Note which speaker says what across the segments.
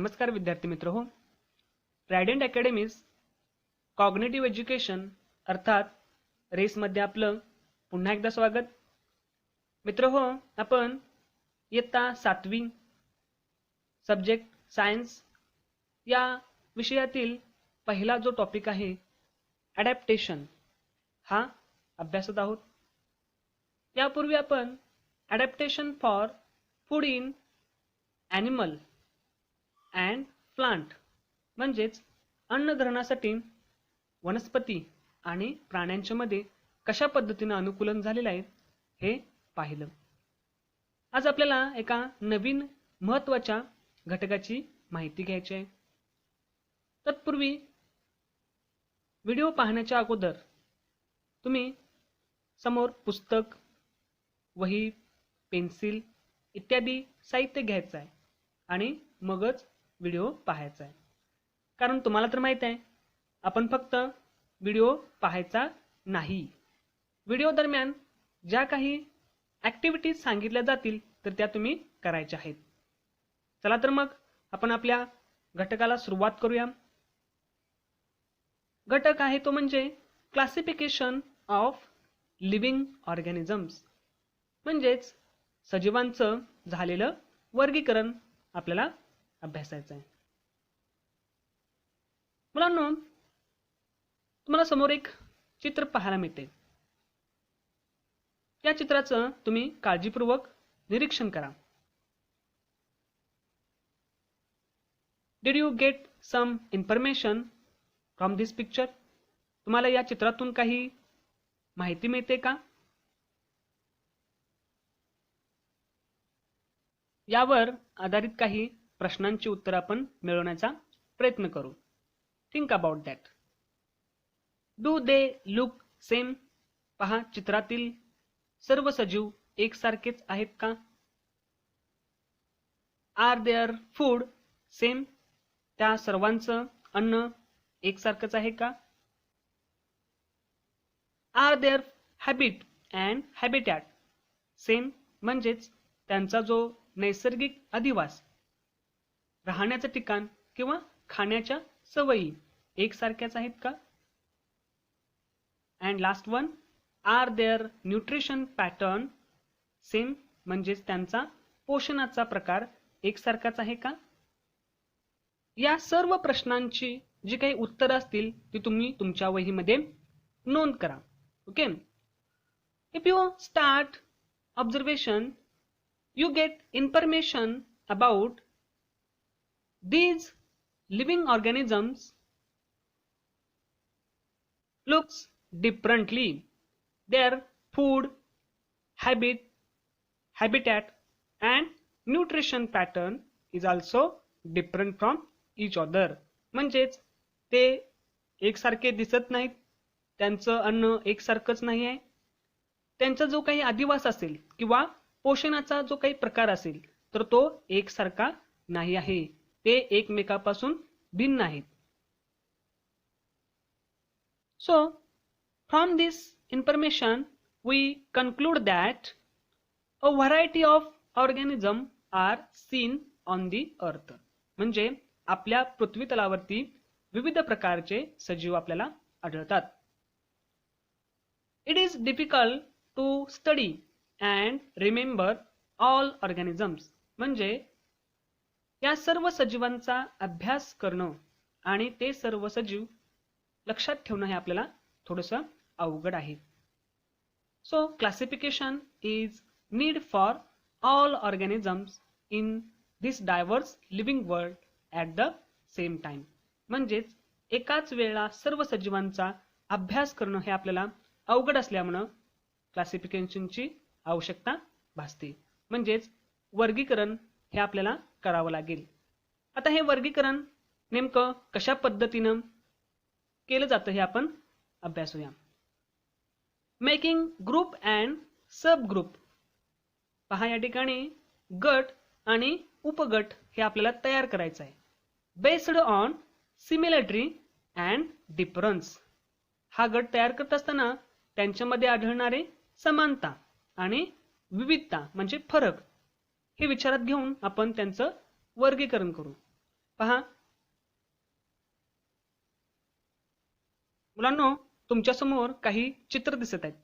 Speaker 1: नमस्कार विद्यार्थी मित्र हो. रायडेंट अकॅडमीज कॉग्निटिव्ह एज्युकेशन अर्थात रेसमध्ये आपलं पुन्हा एकदा स्वागत. मित्र हो, आपण इयत्ता 7वी सब्जेक्ट सायन्स या विषयातील पहिला जो टॉपिक आहे ॲडॅप्टेशन हा अभ्यासत आहोत. यापूर्वी आपण adaptation for food in animal and plant म्हणजेच अन्नग्रहणासाठी वनस्पती आणि प्राण्यांच्या मध्ये कशा पद्धतीने अनुकूलन झालेले आहे हे पाहिलं. आज आपल्याला एका नवीन महत्त्वाच्या घटकाची माहिती घ्यायची आहे. तत्पूर्वी व्हिडिओ पाहण्याच्या अगोदर तुम्ही समोर पुस्तक, वही, पेन्सिल इत्यादी साहित्य घ्यायचं आहे आणि मगच व्हिडिओ पाहायचा आहे. कारण तुम्हाला तर माहित आहे आपण फक्त व्हिडिओ पाहायचा नाही, व्हिडिओ दरम्यान ज्या काही ॲक्टिव्हिटीज सांगितल्या जातील तर त्या तुम्ही करायच्या आहेत. चला तर मग आपण आपल्या घटकाला सुरुवात करूया. घटक आहे तो म्हणजे क्लासिफिकेशन ऑफ लिव्हिंग ऑर्गॅनिझम्स म्हणजेच सजीवांचं झालेलं वर्गीकरण आपल्याला अभ्यासायचं आहे. मुलांनो, तुम्हाला समोर एक चित्र पाहायला मिळते. या चित्राचं तुम्ही काळजीपूर्वक निरीक्षण करा. Did you get some information from this picture? तुम्हाला या चित्रातून काही माहिती मिळते का? यावर आधारित काही प्रश्नांची उत्तर आपण मिळवण्याचा प्रयत्न करू. Think about that. Do they look same? पहा, चित्रातील सर्व सजीव एकसारखेच आहेत का? Are their food same? त्या सर्वांचं अन्न एकसारखंच आहे का? Are their habit and habitat same? म्हणजेच त्यांचा जो नैसर्गिक अधिवास, राहण्याचं ठिकाण किंवा खाण्याच्या सवयी एकसारख्याच आहेत का? And last one, are their nutrition pattern same? म्हणजेच त्यांचा पोषणाचा प्रकार एकसारखाच आहे का? या सर्व प्रश्नांची जी काही उत्तरं असतील ती तुम्ही तुमच्या वहीमध्ये नोंद करा. Okay. If you start observation you get information about these living organisms looks differently. Their food, habit, habitat and nutrition pattern is also different from each other. म्हणजेच ते एकसारखे दिसत नाहीत, त्यांचं अन्न एकसारखंच नाही आहे. त्यांचा जो काही अधिवास असेल किंवा पोषणाचा जो काही प्रकार असेल तर तो एकसारखा नाही आहे, ते एकमेकापासून भिन्न आहेत. So from this information we conclude that a variety of organism are seen on the earth. म्हणजे आपल्या पृथ्वी तलावरती विविध प्रकारचे सजीव आपल्याला आढळतात. It is difficult to study and remember all organisms. म्हणजे या सर्व सजीवांचा अभ्यास करणं आणि ते सर्व सजीव लक्षात ठेवणं हे आपल्याला थोडंसं अवघड आहे. So classification is need for all organisms in this diverse living world at the same time. म्हणजेच एकाच वेळेला सर्व सजीवांचा अभ्यास करणं हे आपल्याला अवघड असल्यामुळं क्लासिफिकेशनची आवश्यकता भासते. म्हणजेच वर्गीकरण हे आपल्याला करावं लागेल. आता हे वर्गीकरण नेमकं कशा पद्धतीनं केलं जातं हे आपण अभ्यासूया. Making group and sub group. पहा, या ठिकाणी गट आणि उपगट हे आपल्याला तयार करायचं आहे. Based on similarity and difference. हा गट तयार करत असताना त्यांच्यामध्ये आढळणारे समानता आणि विविधता म्हणजे फरक हे विचारात घेऊन आपण त्यांचं वर्गीकरण करू. पहा मुलांनो, तुमच्या समोर काही चित्र दिसत आहेत.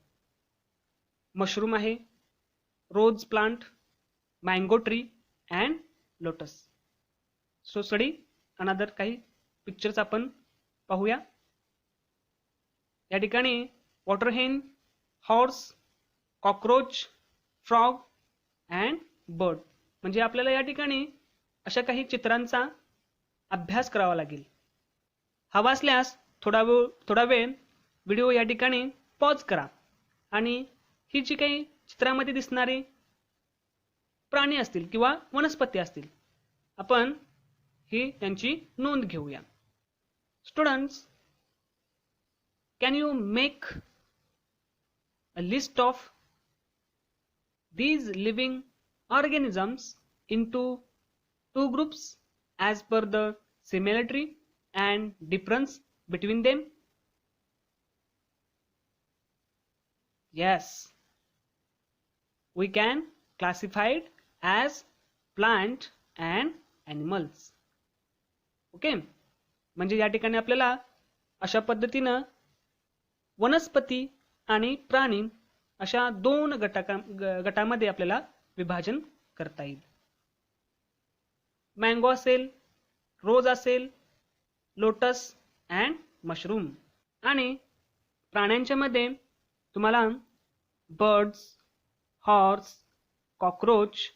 Speaker 1: मशरूम आहे, rose plant, mango tree and lotus. So study another काही पिक्चर्स आपण पाहूया. या ठिकाणी water hen, horse, cockroach, frog and bird म्हणजे आपल्याला या ठिकाणी अशा काही चित्रांचा अभ्यास करावा लागेल. हवा असल्यास थोडा वेळ व्हिडिओ या ठिकाणी पॉज करा आणि ही जी काही चित्रामध्ये दिसणारी प्राणी असतील किंवा वनस्पती असतील आपण ही त्यांची नोंद घेऊया. Students, can you make a list of these living organisms into two groups as per the similarity and difference between them? Yes, we can classify it as plant and animals. Okay, म्हणजे या ठिकाणी आपल्याला अशा पद्धतीनं वनस्पती आणि प्राणी अशा दोन गटामध्ये आपल्याला विभाजन करता येईल. मँगो असेल, रोज असेल, लोटस अँड मशरूम. आणि प्राण्यांच्या मध्ये तुम्हाला birds, horse, cockroach,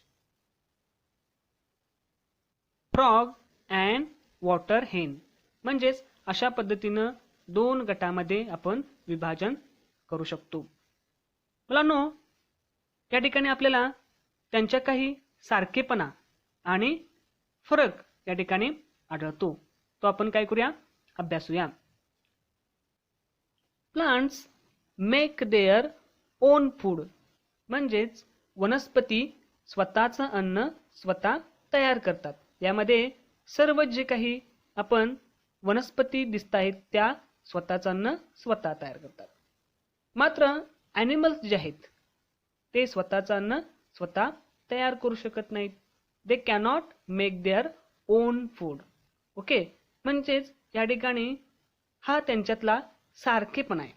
Speaker 1: frog and water हेन म्हणजेच अशा पद्धतीनं दोन गटामध्ये आपण विभाजन करू शकतो. मुलांनो, या ठिकाणी आपल्याला त्यांच्या काही सारखेपणा आणि फरक या ठिकाणी आढळतो. तो आपण काय करूया, अभ्यासूया. Plants make their own food म्हणजेच वनस्पती स्वतःचं अन्न स्वतः तयार करतात. यामध्ये सर्व जे काही आपण वनस्पती दिसत आहेत त्या स्वतःचं अन्न स्वतः तयार करतात. मात्र ॲनिमल्स जे आहेत ते स्वतःचं अन्न स्वतः तयार करू शकत नाहीत. दे cannot make their own food. Okay, म्हणजेच या ठिकाणी हा त्यांच्यातला सारखेपणा आहे.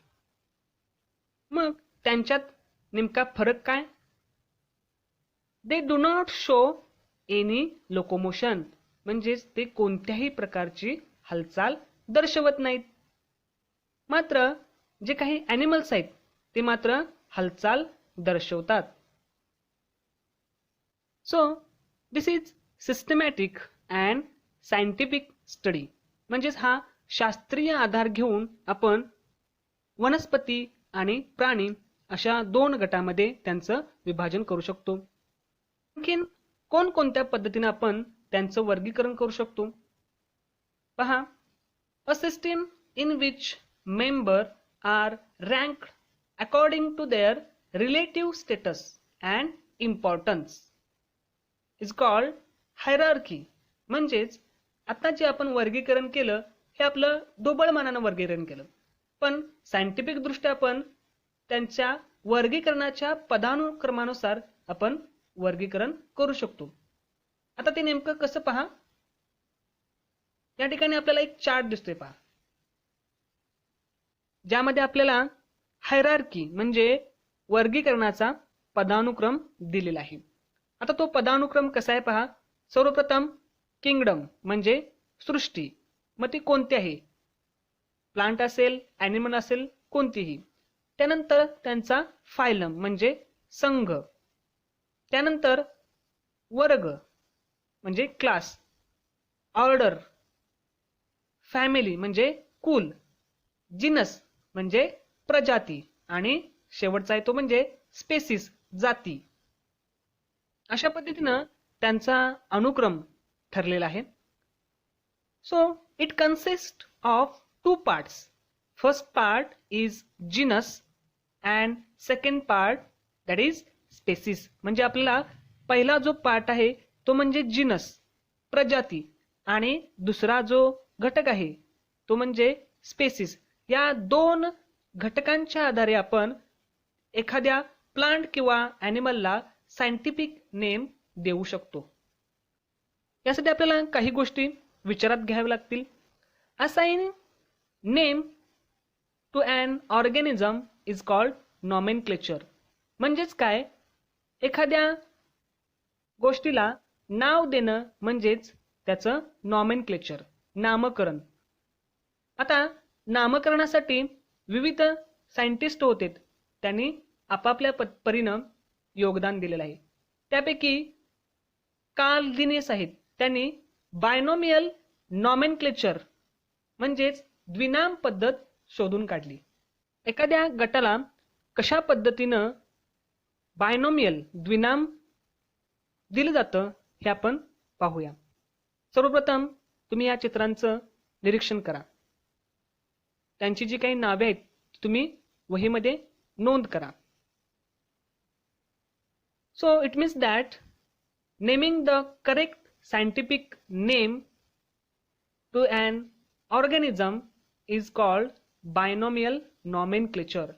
Speaker 1: मग त्यांच्यात नेमका फरक काय? They do not show any locomotion म्हणजेच ते कोणत्याही प्रकारची हालचाल दर्शवत नाहीत. मात्र जे काही ॲनिमल्स आहेत ते मात्र हालचाल दर्शवतात. So this is systematic and scientific study म्हणजेच हा शास्त्रीय आधार घेऊन आपण वनस्पती आणि प्राणी अशा दोन गटामध्ये त्यांचं विभाजन करू शकतो. आणखीन कोणकोणत्या पद्धतीने आपण त्यांचं वर्गीकरण करू शकतो? पहा, a system in which members are ranked according to their relative status and importance is called hierarchy. म्हणजेच आता जे आपण वर्गीकरण केलं हे आपलं ढोबळ मानानं वर्गीकरण केलं, पण सायंटिफिक दृष्ट्या आपण त्यांच्या वर्गीकरणाच्या पदानुक्रमानुसार आपण वर्गीकरण करू शकतो. आता ते नेमकं कसं पहा. या ठिकाणी आपल्याला एक चार्ट दिसतोय पहा, ज्यामध्ये आपल्याला हायरार्की म्हणजे वर्गीकरणाचा पदानुक्रम दिलेला आहे. आता तो पदानुक्रम कसा आहे पहा. सर्वप्रथम किंगडम म्हणजे सृष्टी, मग ती कोणती आहे, प्लांट असेल, ॲनिमल असेल, कोणतीही. त्यानंतर त्यांचा फायलम म्हणजे संघ. त्यानंतर वर्ग म्हणजे क्लास, ऑर्डर, फॅमिली म्हणजे कुल, जिनस म्हणजे प्रजाती आणि शेवटचा आहे तो म्हणजे स्पेसिस जाती. अशा पद्धतीनं त्यांचा अनुक्रम ठरलेला आहे. So it consist of two parts. First part is genus and second part that is species. म्हणजे आपल्याला पहिला जो पार्ट आहे तो म्हणजे जिनस प्रजाती आणि दुसरा जो घटक आहे तो म्हणजे स्पेसिस. या दोन घटकांच्या आधारे आपण एखाद्या प्लांट किंवा ॲनिमलला सायंटिफिक नेम देऊ शकतो. यासाठी आपल्याला काही गोष्टी विचारात घ्यावे लागतील. Assign name to an organism is called nomenclature. म्हणजेच काय, एखाद्या गोष्टीला नाव देणं म्हणजेच त्याचं नॉमेनक्लेचर, नामकरण. आता नामकरणासाठी विविध सायंटिस्ट होते, त्यांनी आपापल्या परीनं योगदान दिलेलं आहे. त्यापैकी कार्ल लिनेस आहेत, त्यांनी बायनोमियल नॉमेनक्लेचर म्हणजेच द्विनाम पद्धत शोधून काढली. एखाद्या गटाला कशा पद्धतीनं बायनोमियल द्विनाम दिलं जातं हे आपण पाहूया. सर्वप्रथम तुम्ही या चित्रांचं निरीक्षण करा. त्यांची जी काही नावे आहेत तुम्ही वहीमध्ये नोंद करा. So it means that naming the correct scientific name to an organism is called binomial nomenclature.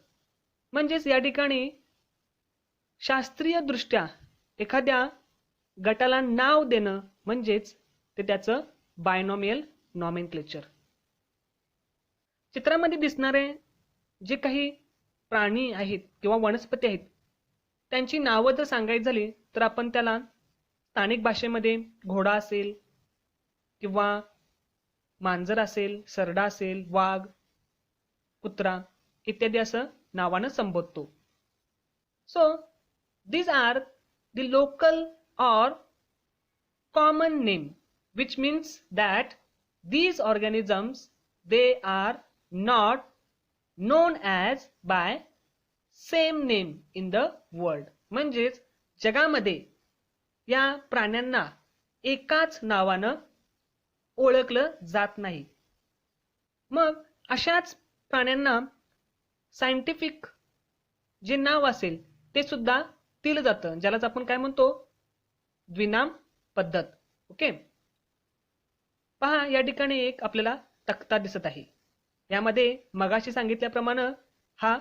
Speaker 1: म्हणजेच या ठिकाणी शास्त्रीय दृष्ट्या एखाद्या गटाला नाव देणं म्हणजेच ते त्याचं बायनॉमियल नॉमेनक्लेचर. चित्रामध्ये दिसणारे जे काही प्राणी आहेत किंवा वनस्पती आहेत त्यांची नावं जर सांगायची झाली तर आपण त्याला स्थानिक भाषेमध्ये घोडा असेल किंवा मांजर असेल, सरडा असेल, वाघ, कुत्रा इत्यादी असं नावानं संबोधतो. So these are the local or common name, which means that these organisms they are not known as by same name in the world. म्हणजेच जगामध्ये या प्राण्यांना एकाच नावानं ओळखलं जात नाही. मग अशाच प्राण्यांना सायंटिफिक जे नाव असेल ते सुद्धा दिलं जातं, ज्यालाच आपण काय म्हणतो, द्विनाम पद्धत. ओके, पहा या ठिकाणी एक आपल्याला तक्ता दिसत आहे. यामध्ये मगाशी सांगितल्याप्रमाणे हा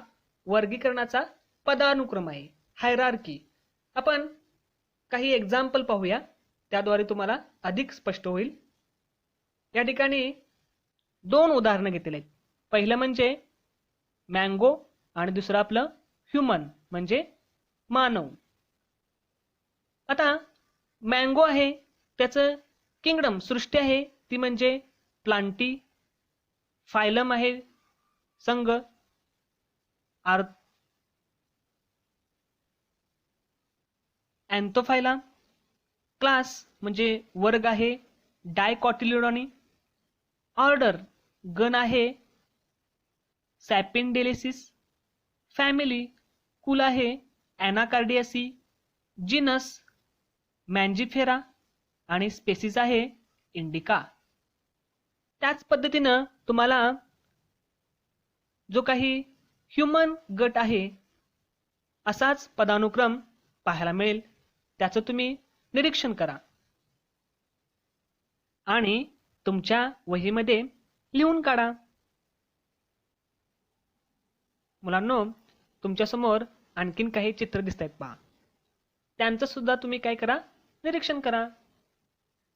Speaker 1: वर्गीकरणाचा पदानुक्रम आहे, हायरार्की. आपण काही एक्झाम्पल पाहूया, त्याद्वारे तुम्हाला अधिक स्पष्ट होईल. या ठिकाणी दोन उदाहरणं घेतलेली आहेत. पहिलं म्हणजे मँगो आणि दुसरं आपलं ह्युमन म्हणजे मानव. आता मँगो आहे त्याचं किंगडम सृष्टी आहे ती म्हणजे प्लांटी. फायलम आहे संघ, अँथोफायला. क्लास म्हणजे वर्ग आहे डायकॉटिलिडॉनी. ऑर्डर गण आहे सॅपिनडेलेसिस. फॅमिली कुल आहे ॲनाकार्डियासी. जिनस मँजिफेरा आणि स्पेसिस आहे इंडिका. त्याच पद्धतीनं तुम्हाला जो काही ह्युमन गट आहे असाच पदानुक्रम पाहायला मिळेल. त्याचं तुम्ही निरीक्षण करा आणि तुमच्या वहीमध्ये लिहून काढा. मुलांनो, तुमच्यासमोर आणखीन काही चित्र दिसत आहेत पहा. त्यांचं सुद्धा तुम्ही काय करा, निरीक्षण करा.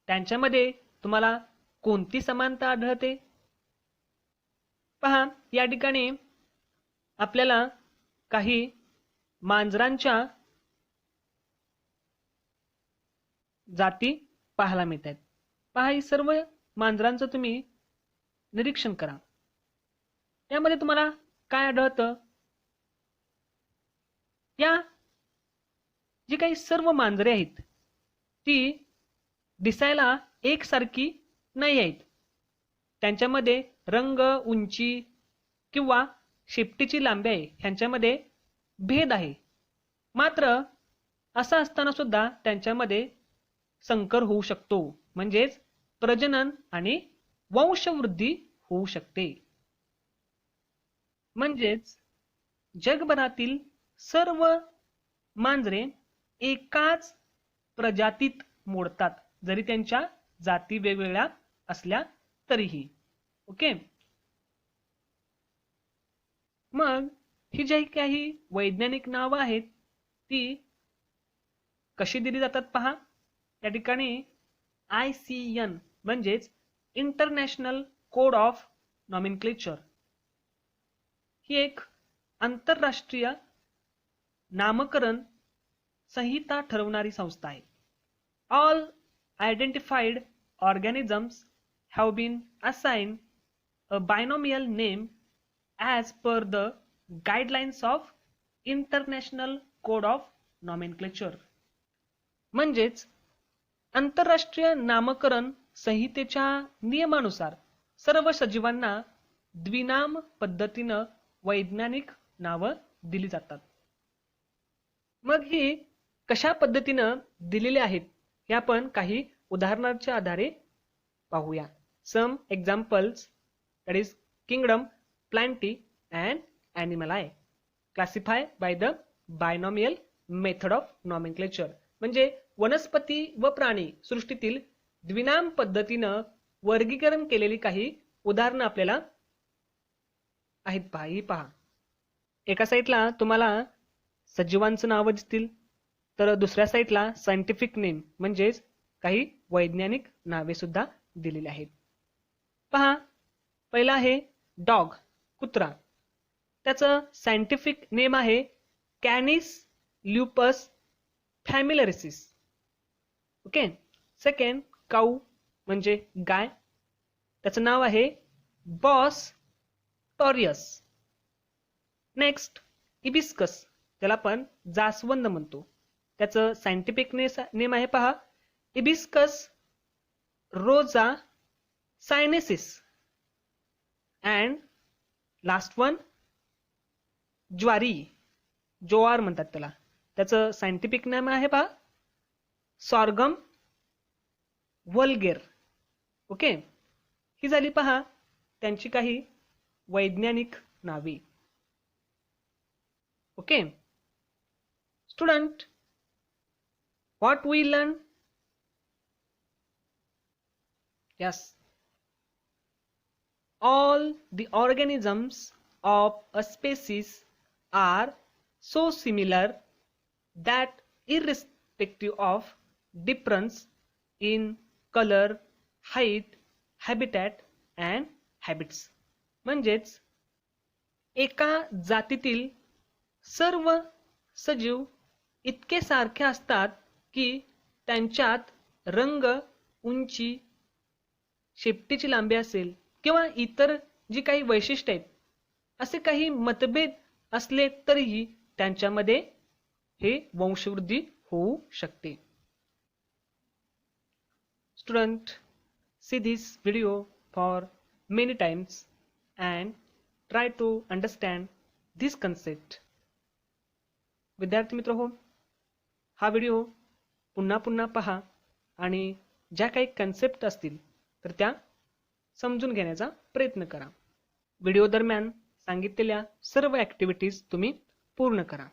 Speaker 1: त्यांच्यामध्ये तुम्हाला कोणती समानता आढळते पहा. या ठिकाणी आपल्याला काही मांजरांच्या जाती पाहायला मिळत आहेत. पहा, ही सर्व मांजरांचं तुम्ही निरीक्षण करा. यामध्ये तुम्हाला काय आढळतं, या जी काही सर्व मांजरे आहेत ती दिसायला एकसारखी नाही आहेत. त्यांच्यामध्ये रंग, उंची किंवा शेपटीची लांबी आहे ह्यांच्यामध्ये भेद आहे. मात्र असं असताना सुद्धा त्यांच्यामध्ये संकर होऊ शकतो, म्हणजेच प्रजनन आणि वंशवृद्धी होऊ शकते. म्हणजेच जगभरातील सर्व मांजरे एकाच प्रजातीत मोडतात, जरी त्यांच्या जाती वेगवेगळ्या असल्या तरीही. ओके, मग ही जी काही वैज्ञानिक नावं आहेत ती कशी दिली जातात पहा. या ठिकाणी ICN म्हणजेच इंटरनॅशनल कोड ऑफ नॉमेनक्लेचर ही एक आंतरराष्ट्रीय नामकरण संहिता ठरवणारी संस्था आहे. All identified organisms have been assigned a binomial name as per the guidelines of international code of nomenclature. म्हणजेच आंतरराष्ट्रीय नामकरण संहितेच्या नियमानुसार सर्व सजीवांना द्विनाम पद्धतीनं वैज्ञानिक नावं दिली जातात. मग ही कशा पद्धतीनं दिलेली आहेत हे आपण काही उदाहरणांच्या आधारे पाहूया. Some examples that is kingdom, Plantae and Animalia classify by the binomial method of nomenclature. म्हणजे वनस्पती व प्राणी सृष्टीतील द्विनाम पद्धतीनं वर्गीकरण केलेली काही उदाहरणं आपल्याला आहेत. पहा, ही पहा. एका साईडला तुम्हाला सजीवांचं नावं दिसतील, तर दुसऱ्या साईडला सायंटिफिक नेम म्हणजेच काही वैज्ञानिक नावे सुद्धा दिलेली आहेत. पहा, पहिला आहे डॉग, कुत्रा. त्याचं सायंटिफिक नेम आहे कॅनिस ल्युपस फॅमिलरिसिस. ओके. सेकंड, काऊ म्हणजे गाय. त्याचं नाव आहे बॉस टॉरियस. नेक्स्ट, इबिस्कस, त्याला आपण जास्वंद म्हणतो. त्याचं सायंटिफिक नेम आहे पहा इबिस्कस रोजा सायनेसिस. अँड लास्ट वन ज्वारी, जोआर म्हणतात त्याला. त्याचं सायंटिफिक नेम आहे पहा सॉर्गम वल्गेर. ओके. ही झाली पहा त्यांची काही वैज्ञानिक नावे. Okay student, what we learn? Yes, all the organisms of a species are so similar that irrespective of difference in color, height, habitat and habits. म्हणजेच एका जातीतील सर्व सजीव इतके सारखे असतात की त्यांच्यात रंग, उंची, शेपटीची लांबी असेल किंवा इतर जी काही वैशिष्ट्ये आहेत असे काही मतभेद असले तरीही त्यांच्यामध्ये हे वंशवृद्धी होऊ शकते. Student, see this video for many times and try to understand this concept. विद्यार्थी मित्र हो, हा व्हिडिओ पुन्हा पुन्हा पहा आणि ज्या काही कन्सेप्ट असतील तर त्या समजून घेण्याचा प्रयत्न करा. व्हिडिओ दरम्यान सांगितलेल्या सर्व ॲक्टिव्हिटीज तुम्ही पूर्ण करा.